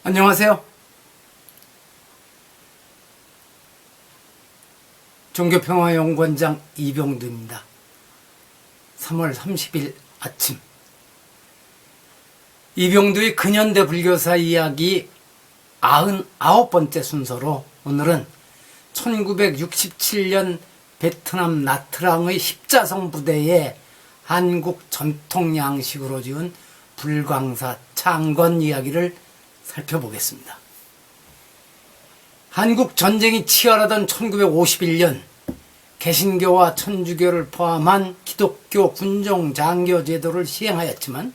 안녕하세요. 종교평화연구원장 이병두입니다. 3월 30일 아침 이병두의 근현대 불교사 이야기 99번째 순서로 오늘은 1967년 베트남 나트랑의 십자성 부대에 한국 전통 양식으로 지은 불광사 창건 이야기를 살펴보겠습니다. 한국 전쟁이 치열하던 1951년 개신교와 천주교를 포함한 기독교 군종 장교 제도를 시행하였지만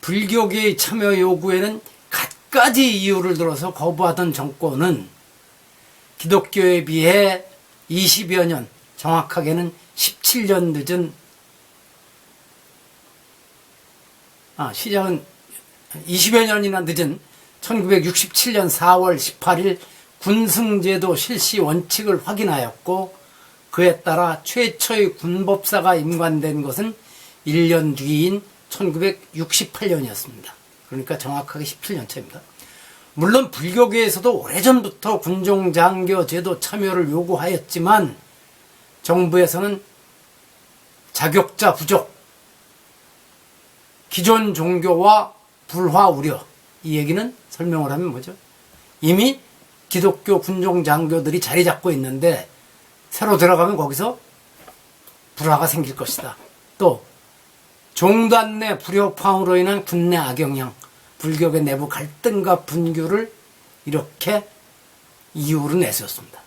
불교계의 참여 요구에는 갖가지 이유를 들어서 거부하던 정권은 기독교에 비해 20여 년, 정확하게는 17년 늦은 시작은 20여 년이나 늦은 1967년 4월 18일 군승제도 실시 원칙을 확인하였고 그에 따라 최초의 군법사가 임관된 것은 1년 뒤인 1968년이었습니다. 그러니까 정확하게 17년 차입니다. 물론 불교계에서도 오래전부터 군종장교 제도 참여를 요구하였지만 정부에서는 자격자 부족, 기존 종교와 불화 우려, 이 얘기는 설명을 하면 뭐죠? 이미 기독교 군종 장교들이 자리 잡고 있는데 새로 들어가면 거기서 불화가 생길 것이다. 또 종단 내 불협화음으로 인한 군내 악영향, 불교계 내부 갈등과 분규를 이렇게 이유로 내세웠습니다.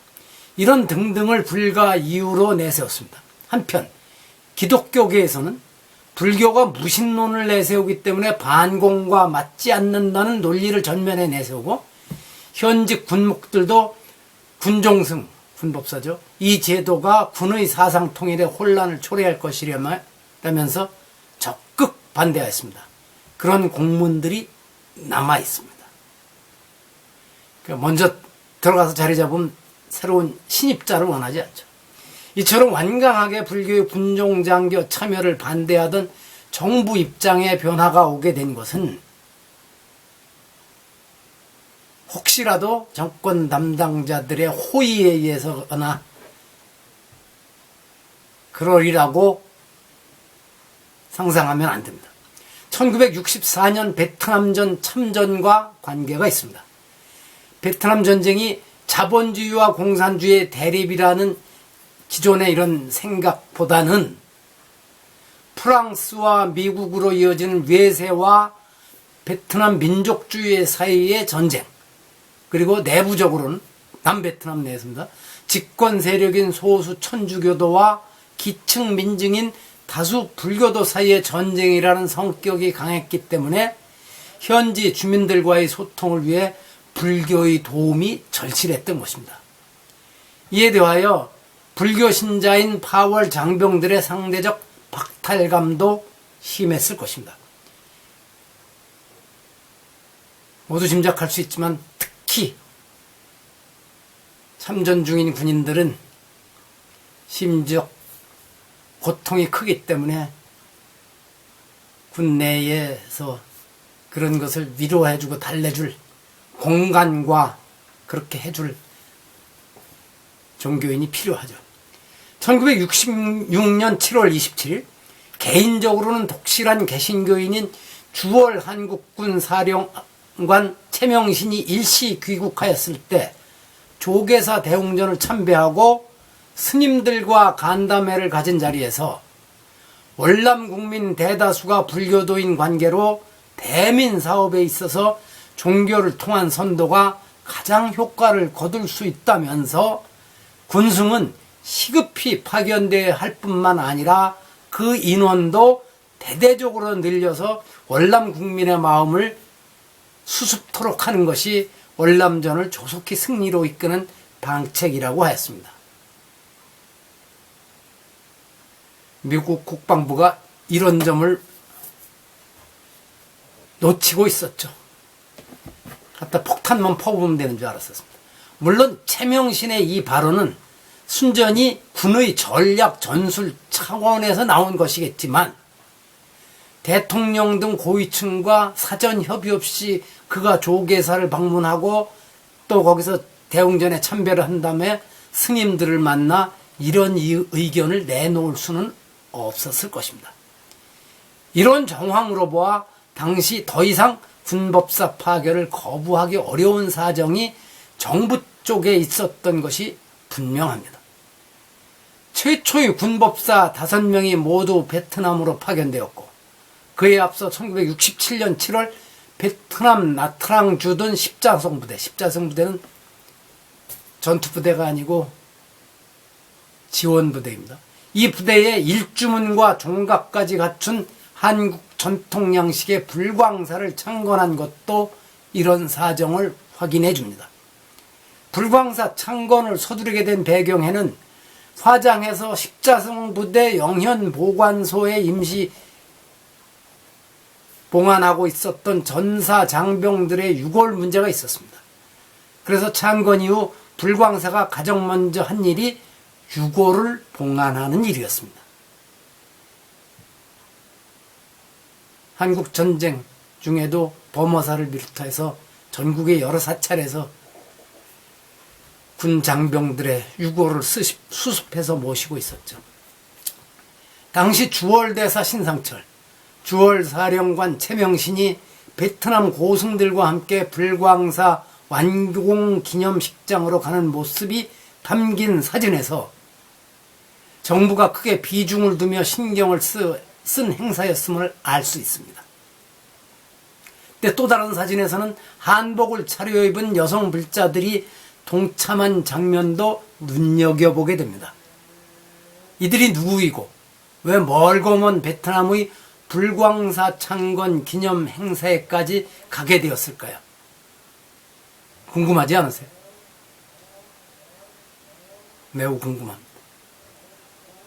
이런 등등을 불가 이유로 내세웠습니다. 한편 기독교계에서는 불교가 무신론을 내세우기 때문에 반공과 맞지 않는다는 논리를 전면에 내세우고 현직 군목들도 군종승, 군법사죠. 이 제도가 군의 사상 통일에 혼란을 초래할 것이라면서 적극 반대하였습니다. 그런 공문들이 남아 있습니다. 먼저 들어가서 자리 잡은 새로운 신입자를 원하지 않죠. 이처럼 완강하게 불교의 군종장교 참여를 반대하던 정부 입장에 변화가 오게 된 것은 혹시라도 정권 담당자들의 호의에 의해서거나 그러리라고 상상하면 안 됩니다. 1964년 베트남전 참전과 관계가 있습니다. 베트남 전쟁이 자본주의와 공산주의의 대립이라는 기존의 이런 생각보다는 프랑스와 미국으로 이어지는 외세와 베트남 민족주의 사이의 전쟁, 그리고 내부적으로는 남베트남 내에서입니다. 집권 세력인 소수 천주교도와 기층 민중인 다수 불교도 사이의 전쟁이라는 성격이 강했기 때문에 현지 주민들과의 소통을 위해 불교의 도움이 절실했던 것입니다. 이에 대하여 불교 신자인 파월 장병들의 상대적 박탈감도 심했을 것입니다. 모두 짐작할 수 있지만 특히 참전 중인 군인들은 심지어 고통이 크기 때문에 군 내에서 그런 것을 위로해주고 달래줄 공간과 그렇게 해줄 종교인이 필요하죠. 1966년 7월 27일 개인적으로는 독실한 개신교인인 주월 한국군 사령관 최명신이 일시 귀국하였을 때 조계사 대웅전을 참배하고 스님들과 간담회를 가진 자리에서 월남 국민 대다수가 불교도인 관계로 대민 사업에 있어서 종교를 통한 선도가 가장 효과를 거둘 수 있다면서 군승은 시급히 파견돼야 할 뿐만 아니라 그 인원도 대대적으로 늘려서 월남 국민의 마음을 수습토록 하는 것이 월남전을 조속히 승리로 이끄는 방책이라고 하였습니다. 미국 국방부가 이런 점을 놓치고 있었죠. 갖다 폭탄만 퍼부으면 되는 줄 알았었습니다. 물론 최명신의 이 발언은 순전히 군의 전략 전술 차원에서 나온 것이겠지만 대통령 등 고위층과 사전 협의 없이 그가 조계사를 방문하고 또 거기서 대웅전에 참배를 한 다음에 스님들을 만나 이런 의견을 내놓을 수는 없었을 것입니다. 이런 정황으로 보아 당시 더 이상 군법사 파견을 거부하기 어려운 사정이 정부 쪽에 있었던 것이 분명합니다. 최초의 군법사 5명이 모두 베트남으로 파견되었고 그에 앞서 1967년 7월 베트남 나트랑 주둔 십자성 부대는 전투부대가 아니고 지원부대입니다. 이 부대의 일주문과 종각까지 갖춘 한국 전통 양식의 불광사를 창건한 것도 이런 사정을 확인해 줍니다. 불광사 창건을 서두르게 된 배경에는 화장에서 십자성 부대 영현 보관소에 임시 봉안하고 있었던 전사 장병들의 유골 문제가 있었습니다. 그래서 창건 이후 불광사가 가장 먼저 한 일이 유골을 봉안하는 일이었습니다. 한국전쟁 중에도 범어사를 비롯해서 전국의 여러 사찰에서 군 장병들의 유골을 수습해서 모시고 있었죠. 당시 주월대사 신상철, 주월사령관 최명신이 베트남 고승들과 함께 불광사 완공기념식장으로 가는 모습이 담긴 사진에서 정부가 크게 비중을 두며 신경을 쓴 행사였음을 알 수 있습니다. 근데 또 다른 사진에서는 한복을 차려입은 여성 불자들이 동참한 장면도 눈여겨보게 됩니다. 이들이 누구이고 왜 멀고 먼 베트남의 불광사 창건 기념 행사에까지 가게 되었을까요? 궁금하지 않으세요? 매우 궁금합니다.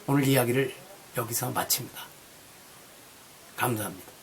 오늘 이야기를 여기서 마칩니다. 감사합니다.